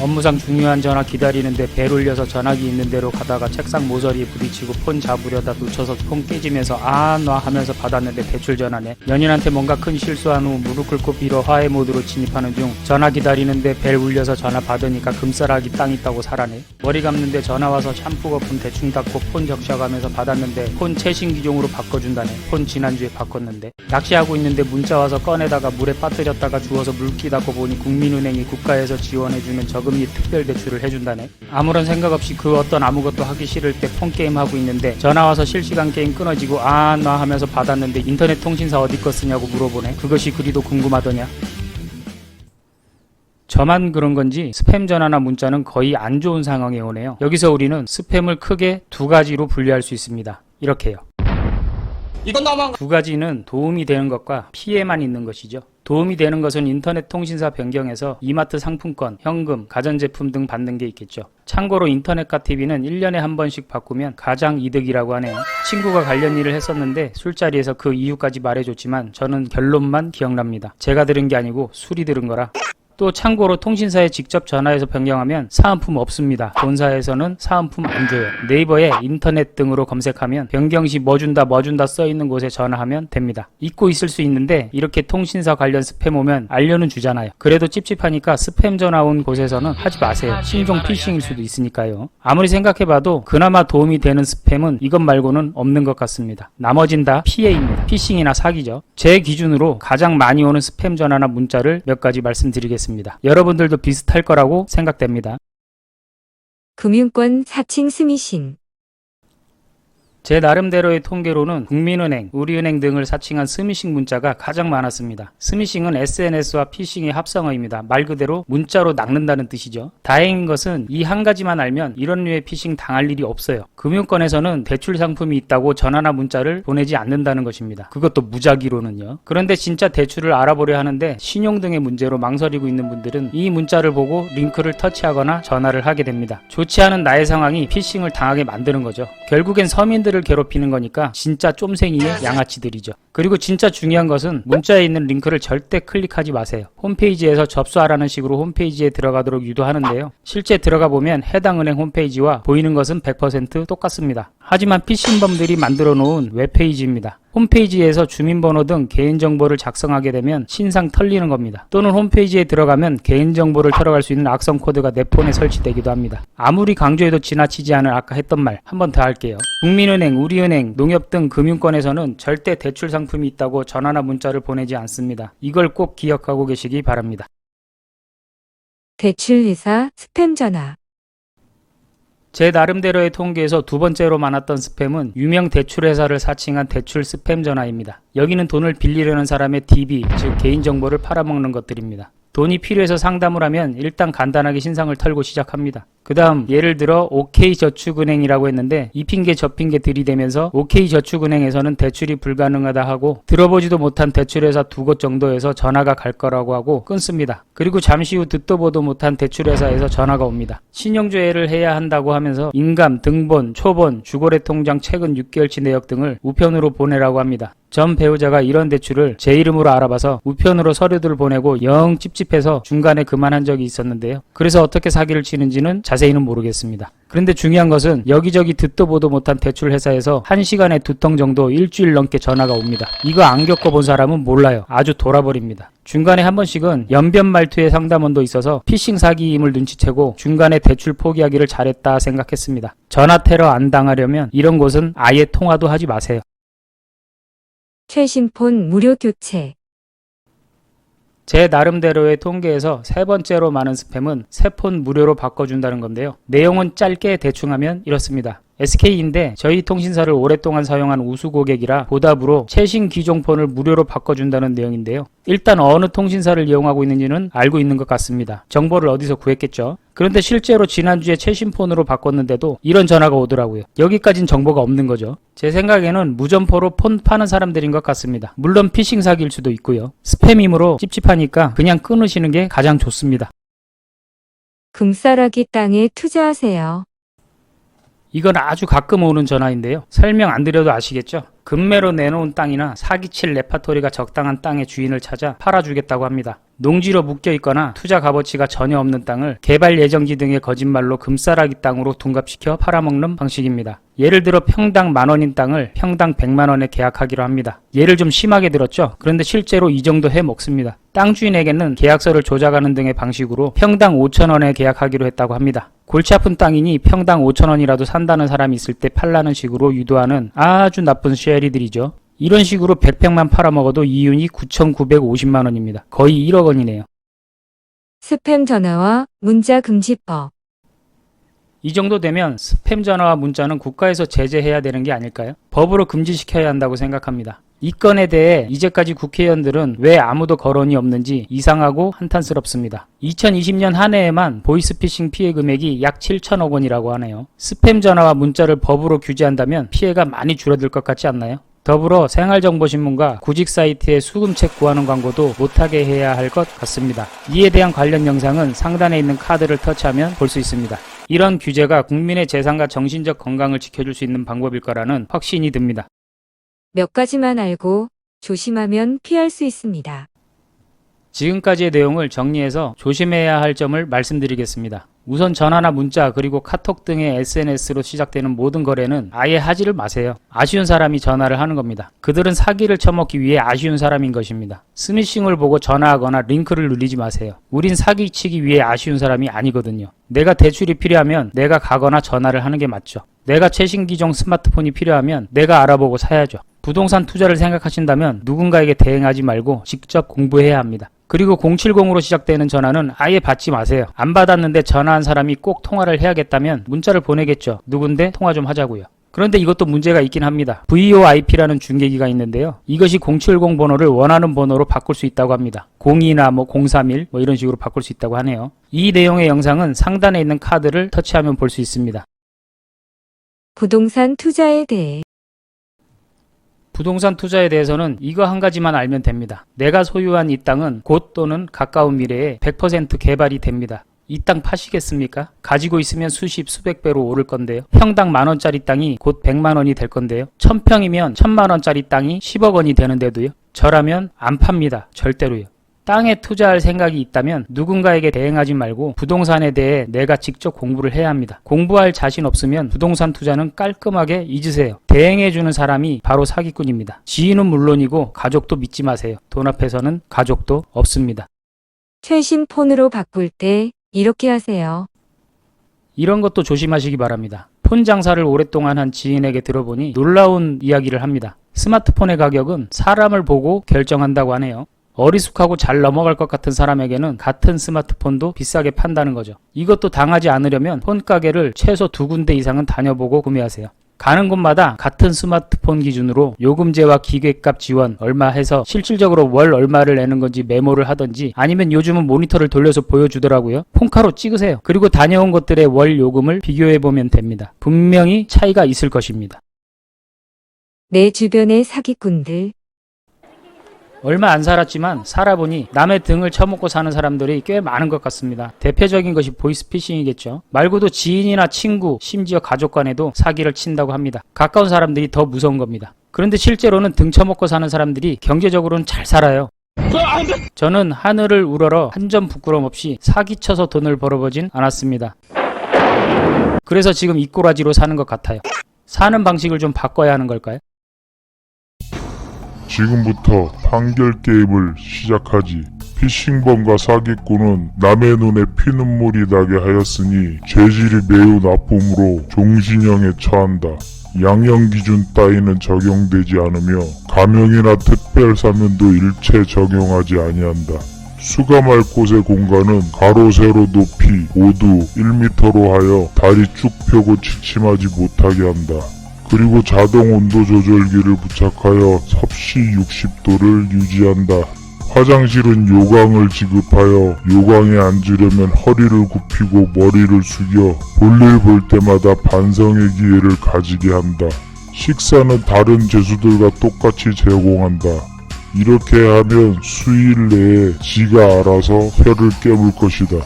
업무상 중요한 전화 기다리는데 벨 울려서 전화기 있는 대로 가다가 책상 모서리에 부딪히고 폰 잡으려다 놓쳐서 폰 깨지면서 놔 하면서 받았는데 대출 전화네. 연인한테 뭔가 큰 실수한 후 무릎 꿇고 빌어 화해 모드로 진입하는 중 전화 기다리는데 벨 울려서 전화 받으니까 금싸라기 땅 있다고 살아네. 머리 감는데 전화 와서 샴푸 거품 대충 닦고 폰 적셔가면서 받았는데 폰 최신 기종으로 바꿔준다네. 폰 지난주에 바꿨는데. 낚시하고 있는데 문자 와서 꺼내다가 물에 빠뜨렸다가 주워서 물기 닫고 보니 국민은행이 국가에서 지원해주는 저금리 특별대출을 해준다네. 아무런 생각 없이 그 어떤 아무것도 하기 싫을 때 폰게임 하고 있는데 전화 와서 실시간 게임 끊어지고 놔 하면서 받았는데 인터넷 통신사 어디 거 쓰냐고 물어보네. 그것이 그리도 궁금하더냐. 저만 그런 건지 스팸 전화나 문자는 거의 안 좋은 상황에 오네요. 여기서 우리는 스팸을 크게 두 가지로 분류할 수 있습니다. 이렇게요. 이건 너무한 거. 두 가지는 도움이 되는 것과 피해만 있는 것이죠. 도움이 되는 것은 인터넷 통신사 변경해서 이마트 상품권, 현금, 가전제품 등 받는 게 있겠죠. 참고로 인터넷과 TV는 1년에 한 번씩 바꾸면 가장 이득이라고 하네요. 친구가 관련 일을 했었는데 술자리에서 그 이유까지 말해줬지만 저는 결론만 기억납니다. 제가 들은 게 아니고 술이 들은 거라. 또 참고로 통신사에 직접 전화해서 변경하면 사은품 없습니다. 본사에서는 사은품 안 줘요. 네이버에 인터넷 등으로 검색하면 변경 시 뭐 준다 써있는 곳에 전화하면 됩니다. 잊고 있을 수 있는데 이렇게 통신사 관련 스팸 오면 알려는 주잖아요. 그래도 찝찝하니까 스팸 전화 온 곳에서는 하지 마세요. 신종 피싱일 수도 있으니까요. 아무리 생각해봐도 그나마 도움이 되는 스팸은 이것 말고는 없는 것 같습니다. 나머진 다 피해입니다. 피싱이나 사기죠. 제 기준으로 가장 많이 오는 스팸 전화나 문자를 몇 가지 말씀드리겠습니다. 여러분들도 비슷할 거라고 생각됩니다. 금융권 사칭 스미싱. 제 나름대로의 통계로는 국민은행, 우리은행 등을 사칭한 스미싱 문자가 가장 많았습니다. 스미싱은 SNS와 피싱의 합성어입니다. 말 그대로 문자로 낚는다는 뜻이죠. 다행인 것은 이 한 가지만 알면 이런 류의 피싱 당할 일이 없어요. 금융권에서는 대출 상품이 있다고 전화나 문자를 보내지 않는다는 것입니다. 그것도 무작위로는요. 그런데 진짜 대출을 알아보려 하는데 신용 등의 문제로 망설이고 있는 분들은 이 문자를 보고 링크를 터치하거나 전화를 하게 됩니다. 좋지 않은 나의 상황이 피싱을 당하게 만드는 거죠. 결국엔 서민들을 괴롭히는 거니까 진짜 쫌생이의 양아치들이죠. 그리고 진짜 중요한 것은 문자에 있는 링크를 절대 클릭하지 마세요. 홈페이지에서 접수하라는 식으로 홈페이지에 들어가도록 유도하는데요. 실제 들어가 보면 해당 은행 홈페이지와 보이는 것은 100% 똑같습니다. 하지만 피싱범들이 만들어 놓은 웹페이지입니다. 홈페이지에서 주민번호 등 개인정보를 작성하게 되면 신상 털리는 겁니다. 또는 홈페이지에 들어가면 개인정보를 털어갈 수 있는 악성 코드가 내 폰에 설치되기도 합니다. 아무리 강조해도 지나치지 않은 아까 했던 말 한 번 더 할게요. 국민은행, 우리은행, 농협 등 금융권에서는 절대 대출 상품이 있다고 전화나 문자를 보내지 않습니다. 이걸 꼭 기억하고 계시기 바랍니다. 대출회사 스팸 전화. 제 나름대로의 통계에서 두 번째로 많았던 스팸은 유명 대출회사를 사칭한 대출 스팸 전화입니다. 여기는 돈을 빌리려는 사람의 DB, 즉 개인정보를 팔아먹는 것들입니다. 돈이 필요해서 상담을 하면 일단 간단하게 신상을 털고 시작합니다. 그 다음 예를 들어 OK저축은행이라고 했는데 이 핑계 저 핑계 들이대면서 OK저축은행에서는 대출이 불가능하다 하고 들어보지도 못한 대출회사 두 곳 정도에서 전화가 갈 거라고 하고 끊습니다. 그리고 잠시 후 듣도 보도 못한 대출회사에서 전화가 옵니다. 신용조회를 해야 한다고 하면서 인감, 등본, 초본, 주거래 통장 최근 6개월치 내역 등을 우편으로 보내라고 합니다. 전 배우자가 이런 대출을 제 이름으로 알아봐서 우편으로 서류들을 보내고 영 찝찝해서 중간에 그만한 적이 있었는데요. 그래서 어떻게 사기를 치는지는 자세히는 모르겠습니다. 그런데 중요한 것은 여기저기 듣도 보도 못한 대출 회사에서 1시간에 2통 정도 일주일 넘게 전화가 옵니다. 이거 안 겪어본 사람은 몰라요. 아주 돌아버립니다. 중간에 한 번씩은 연변 말투의 상담원도 있어서 피싱 사기임을 눈치채고 중간에 대출 포기하기를 잘했다 생각했습니다. 전화 테러 안 당하려면 이런 곳은 아예 통화도 하지 마세요. 최신 폰 무료 교체. 제 나름대로의 통계에서 세 번째로 많은 스팸은 새 폰 무료로 바꿔준다는 건데요. 내용은 짧게 대충하면 이렇습니다. SK인데 저희 통신사를 오랫동안 사용한 우수 고객이라 보답으로 최신 기종 폰을 무료로 바꿔준다는 내용인데요. 일단 어느 통신사를 이용하고 있는지는 알고 있는 것 같습니다. 정보를 어디서 구했겠죠. 그런데 실제로 지난주에 최신 폰으로 바꿨는데도 이런 전화가 오더라고요. 여기까진 정보가 없는 거죠. 제 생각에는 무점포로 폰 파는 사람들인 것 같습니다. 물론 피싱 사기일 수도 있고요. 스팸이므로 찝찝하니까 그냥 끊으시는 게 가장 좋습니다. 금싸라기 땅에 투자하세요. 이건 아주 가끔 오는 전화인데요. 설명 안 드려도 아시겠죠? 금매로 내놓은 땅이나 사기칠 레파토리가 적당한 땅의 주인을 찾아 팔아주겠다고 합니다. 농지로 묶여 있거나 투자 값어치가 전혀 없는 땅을 개발 예정지 등의 거짓말로 금싸라기 땅으로 둔갑시켜 팔아먹는 방식입니다. 예를 들어 평당 10,000원인 땅을 평당 100만원에 계약하기로 합니다. 예를 좀 심하게 들었죠? 그런데 실제로 이 정도 해 먹습니다. 땅 주인에게는 계약서를 조작하는 등의 방식으로 평당 5,000원에 계약하기로 했다고 합니다. 골치 아픈 땅이니 평당 5,000원이라도 산다는 사람이 있을 때 팔라는 식으로 유도하는 아주 나쁜 쉐리들이죠. 이런 식으로 100평만 팔아먹어도 이윤이 9,950만원입니다. 거의 1억 원이네요. 스팸 전화와 문자 금지법. 이 정도 되면 스팸 전화와 문자는 국가에서 제재해야 되는 게 아닐까요? 법으로 금지시켜야 한다고 생각합니다. 이 건에 대해 이제까지 국회의원들은 왜 아무도 거론이 없는지 이상하고 한탄스럽습니다. 2020년 한 해에만 보이스피싱 피해 금액이 약 7천억 원이라고 하네요. 스팸 전화와 문자를 법으로 규제한다면 피해가 많이 줄어들 것 같지 않나요? 더불어 생활정보신문과 구직 사이트에 수금책 구하는 광고도 못하게 해야 할 것 같습니다. 이에 대한 관련 영상은 상단에 있는 카드를 터치하면 볼 수 있습니다. 이런 규제가 국민의 재산과 정신적 건강을 지켜줄 수 있는 방법일 거라는 확신이 듭니다. 몇 가지만 알고 조심하면 피할 수 있습니다. 지금까지의 내용을 정리해서 조심해야 할 점을 말씀드리겠습니다. 우선 전화나 문자 그리고 카톡 등의 SNS로 시작되는 모든 거래는 아예 하지를 마세요. 아쉬운 사람이 전화를 하는 겁니다. 그들은 사기를 쳐먹기 위해 아쉬운 사람인 것입니다. 스미싱을 보고 전화하거나 링크를 누르지 마세요. 우린 사기치기 위해 아쉬운 사람이 아니거든요. 내가 대출이 필요하면 내가 가거나 전화를 하는 게 맞죠. 내가 최신 기종 스마트폰이 필요하면 내가 알아보고 사야죠. 부동산 투자를 생각하신다면 누군가에게 대행하지 말고 직접 공부해야 합니다. 그리고 070으로 시작되는 전화는 아예 받지 마세요. 안 받았는데 전화한 사람이 꼭 통화를 해야겠다면 문자를 보내겠죠. 누군데 통화 좀 하자고요. 그런데 이것도 문제가 있긴 합니다. VoIP라는 중계기가 있는데요. 이것이 070 번호를 원하는 번호로 바꿀 수 있다고 합니다. 02나 031 이런 식으로 바꿀 수 있다고 하네요. 이 내용의 영상은 상단에 있는 카드를 터치하면 볼 수 있습니다. 부동산 투자에 대해. 부동산 투자에 대해서는 이거 한 가지만 알면 됩니다. 내가 소유한 이 땅은 곧 또는 가까운 미래에 100% 개발이 됩니다. 이 땅 파시겠습니까? 가지고 있으면 수십 수백 배로 오를 건데요. 평당 10,000원짜리 땅이 곧 100만원이 될 건데요. 1000평이면 1000만원짜리 땅이 10억 원이 되는데도요. 저라면 안 팝니다. 절대로요. 땅에 투자할 생각이 있다면 누군가에게 대행하지 말고 부동산에 대해 내가 직접 공부를 해야 합니다. 공부할 자신 없으면 부동산 투자는 깔끔하게 잊으세요. 대행해주는 사람이 바로 사기꾼입니다. 지인은 물론이고 가족도 믿지 마세요. 돈 앞에서는 가족도 없습니다. 최신 폰으로 바꿀 때 이렇게 하세요. 이런 것도 조심하시기 바랍니다. 폰 장사를 오랫동안 한 지인에게 들어보니 놀라운 이야기를 합니다. 스마트폰의 가격은 사람을 보고 결정한다고 하네요. 어리숙하고 잘 넘어갈 것 같은 사람에게는 같은 스마트폰도 비싸게 판다는 거죠. 이것도 당하지 않으려면 폰 가게를 최소 2군데 이상은 다녀보고 구매하세요. 가는 곳마다 같은 스마트폰 기준으로 요금제와 기계값 지원 얼마 해서 실질적으로 월 얼마를 내는 건지 메모를 하던지 아니면 요즘은 모니터를 돌려서 보여주더라고요. 폰카로 찍으세요. 그리고 다녀온 것들의 월 요금을 비교해보면 됩니다. 분명히 차이가 있을 것입니다. 내 주변의 사기꾼들. 얼마 안 살았지만 살아보니 남의 등을 쳐먹고 사는 사람들이 꽤 많은 것 같습니다. 대표적인 것이 보이스피싱이겠죠. 말고도 지인이나 친구, 심지어 가족 간에도 사기를 친다고 합니다. 가까운 사람들이 더 무서운 겁니다. 그런데 실제로는 등 쳐먹고 사는 사람들이 경제적으로는 잘 살아요. 저는 하늘을 우러러 한 점 부끄럼 없이 사기쳐서 돈을 벌어보진 않았습니다. 그래서 지금 이 꼬라지로 사는 것 같아요. 사는 방식을 좀 바꿔야 하는 걸까요? 지금부터 판결 게임을 시작하지. 피싱범과 사기꾼은 남의 눈에 피눈물이 나게 하였으니 죄질이 매우 나쁨으로 종신형에 처한다. 양형기준 따위는 적용되지 않으며 감형이나 특별사면도 일체 적용하지 아니한다. 수감할 곳의 공간은 가로 세로 높이 모두 1m로 하여 다리 쭉 펴고 취침하지 못하게 한다. 그리고 자동 온도 조절기를 부착하여 섭씨 60도를 유지한다. 화장실은 요강을 지급하여 요강에 앉으려면 허리를 굽히고 머리를 숙여 볼일 볼 때마다 반성의 기회를 가지게 한다. 식사는 다른 죄수들과 똑같이 제공한다. 이렇게 하면 수일 내에 지가 알아서 혀를 깨물 것이다.